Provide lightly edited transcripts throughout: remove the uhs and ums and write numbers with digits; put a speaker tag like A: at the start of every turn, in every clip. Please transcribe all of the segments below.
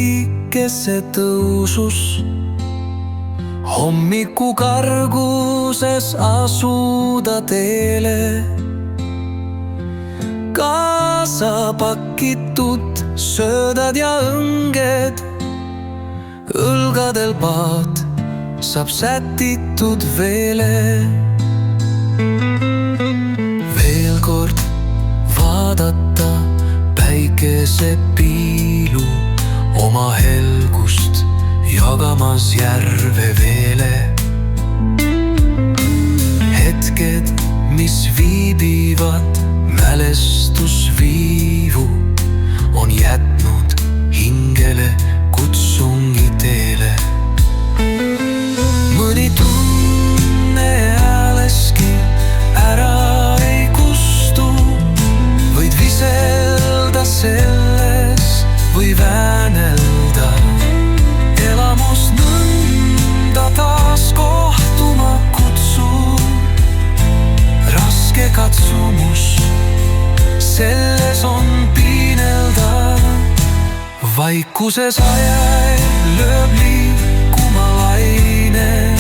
A: päikese tõusus, hommiku karguses asuda teele. Kaasa pakitud söödad ja õnged, õlgadel paat saab sätitud veele. Veel kord vaadata päikesepiilu, oma helgust jagamas järve veele. Hetked, mis viibivad mälestusviivu, on jätnud hingele kutsungi teele. Mõni tunne ääleski ära ei kustu, võid viselda selles või väänelda. Elamus nõnda taas kohtuma kutsub, raske katsumus selles on piinelda. Vaikuses ajal lööb liikuma laine,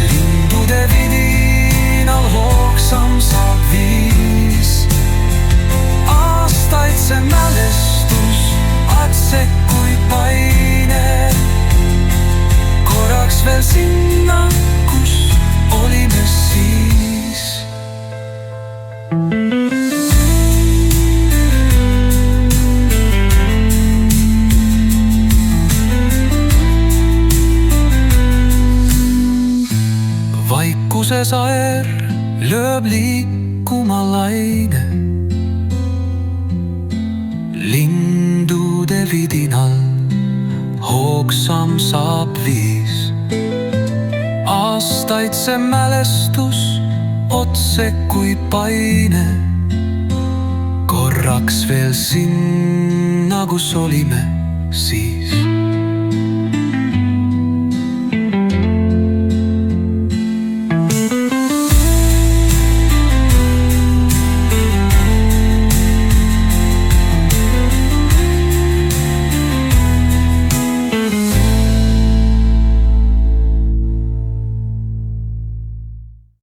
A: lindude vidinal hoogsam saab viis. Aastaid see mälestus atsekuid paine, korraks veel sinna, kus olime siis. Vaikuses aer lööb liikuma laine, lindude vidinal hoogsam saab viis. Aastaid see mälestus otsekui paine, korraks veel sinna, kus olime siis.